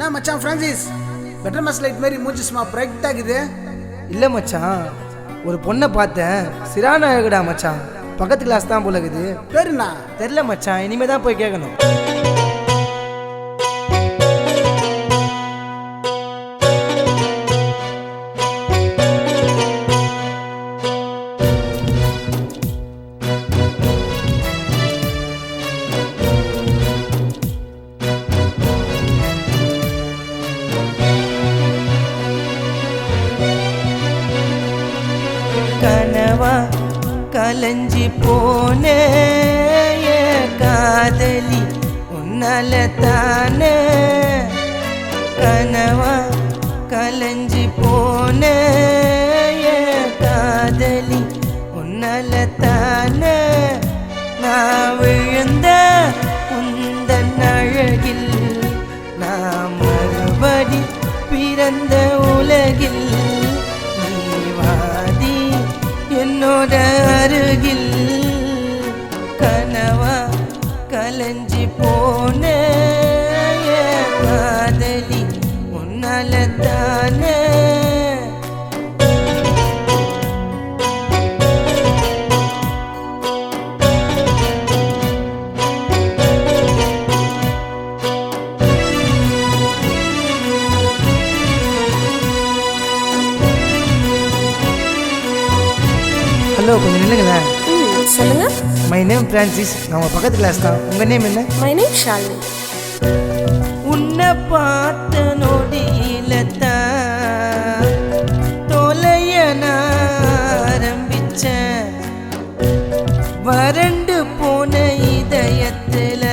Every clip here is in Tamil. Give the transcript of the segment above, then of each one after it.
நான் மச்சான் ஃப்ரான்சிஸ் பெட்டர் மஸ் லைட் மாதிரி மூஞ்சி சும்மா பிரைட் ஆகுது. இல்லை மச்சான், ஒரு பொண்ணை பார்த்தேன், சிராநாயகடா மச்சான். பக்கத்து கிளாஸ் தான் போல இருக்குது. பேருண்ணா தெரில மச்சான், இனிமே தான் போய் கேட்கணும். கனவா கலஞ்சி போனே காதலி உன்னால தானே. கனவா கலஞ்சி போனே காதலி உன்னால தானே. நான் விழுந்த உந்தன் அழகில் நான் மறுபடி பிறந்த உலகில் என்னோட அருகில். கனவா கலஞ்சி போனே காதலி உன்னால தானே. ஹலோ, கொஞ்சம் நில்லுங்களேன். சொல்லுங்க. My name Francis. நான் உங்கள் பக்கத்து கிளாஸ் தான். உங்கள் நேம் என்ன? My name Shalini. உன்னை பார்த்த நொடியில தான் தொலைய நான் ஆரம்பிச்சேன். வறண்டு போன இதயத்தில்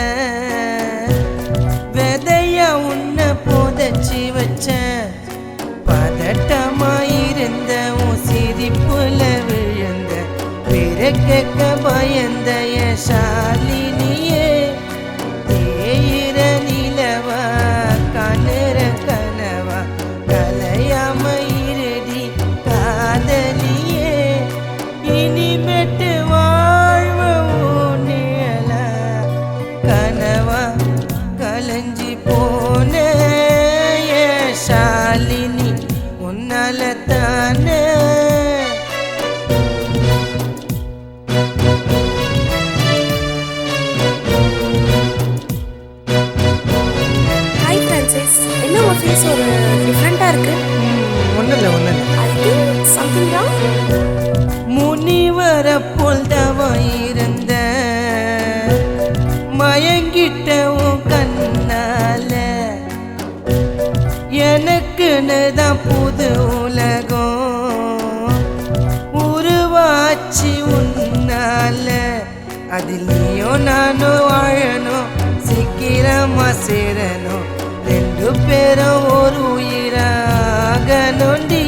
விதைய உன்னை புதைச்சி வச்சேன். பதட்டமாயிருந்த உன் சிரிப்புல விழுந்த பிறக்க பயந்த ஷாலினியே. தேயிற நிலவா கண்ணுற கனவா கலையாம இருடி காதலியே. இனிமேட்டு வாழ்வ நிழல கனவா கலஞ்சி போனே ஷாலினி உன்னால தானே. என்ன ஒரு ஃபேஸ் ஒரு டிஃப்ரெண்டா இருக்கு? ஒன்றும் இல்லை. I think something wrong. முனிவர போல்தவன் இருந்த மயங்கிட்ட உன் கண்ணால. எனக்குன்னு தான் புது உலகம் உருவாச்சு உன்னால. அதில் நீயும் நானும் வாழணும், சீக்கிரமா சேரணும். ரெண்டு பேரும் ஒரு உயிராக நொண்டி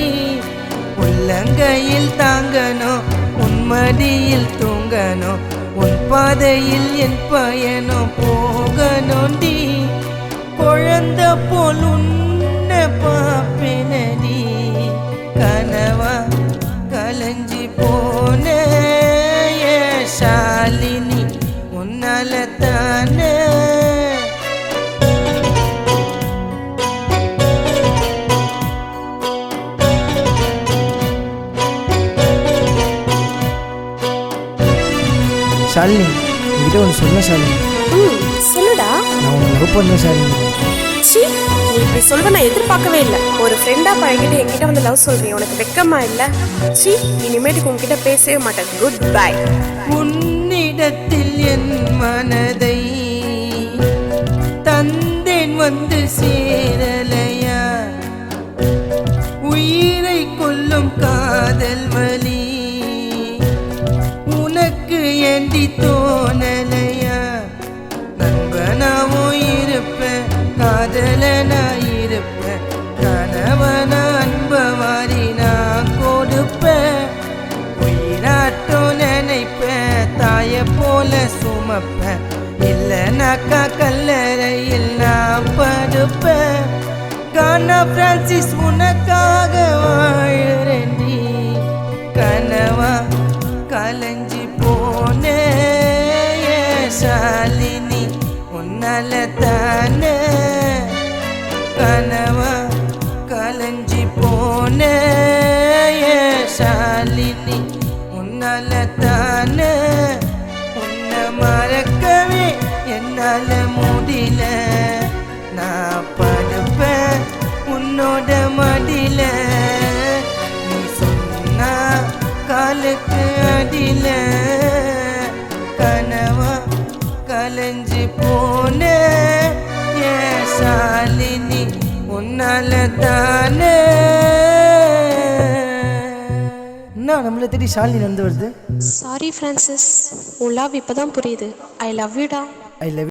உள்ளங்கையில் தாங்கணும், உன்மடியில் தூங்கணும். உன் பாதையில் என் பயணம் போகணுண்டி. குழந்தை போல் உன்னை பாப்பேனடி. கனவா கலஞ்சி போனே ஷாலினி உன்னால தானே. ஷாலினி, என்கிட்ட ஒன்று சொல்ல ஷாலினி. சொல்லுடா. நான் உன்னை லவ் பண்ணேன் ஷாலினி. சி, நீ இப்படி சொல்ற நான் எதிர்பார்க்கவே இல்லை. ஒரு ஃப்ரெண்டா பழகிட்டு என்கிட்ட வந்து லவ் சொல்றீங்க, உனக்கு வெக்கமா இல்லை? சி, இனிமேட்டுக்கு உன்கிட்ட பேசவே மாட்டேன். Good bye. உன்னிடத்தில் என் மனதை தந்தேன் வந்து சேரலையா. உயிரை கொல்லும் காதல் வலி உனக்கு ஏண்டி தோணலையா. நண்பனாவும் இருப்பேன், காதலனா இருப்பேன், கணவனா அன்பவாரி நான் கொடுப்பேன். உயிராட்டம் நினைப்பேன், தாய போல சுமப்பேன். இல்லைனாக்கா கல்லறையில் நான் படுப்பேன். கானா பிரான்சிஸ் உனக்காக வாழறேன்டி. கனவா கலஞ்சி போனே ஷாலினி உன்னால தானே. கனவா கலைஞ்சி போன ஷாலினி உன்னால தானே உன்னை மறக்கவே என்னால முடியல நான் படுப்பேன் உன்னோட மடியில நீ சொன்னா காலுக்கு அடியில கனவா கலைஞ்சி போன ஷாலினி உன்னால தானே. என்ன நம்மளை தேடி ஷாலினி வந்து வருது? சாரி ஃப்ரான்சிஸ், உன் லவ் இப்பதான் புரியுது. I love யூடா. I love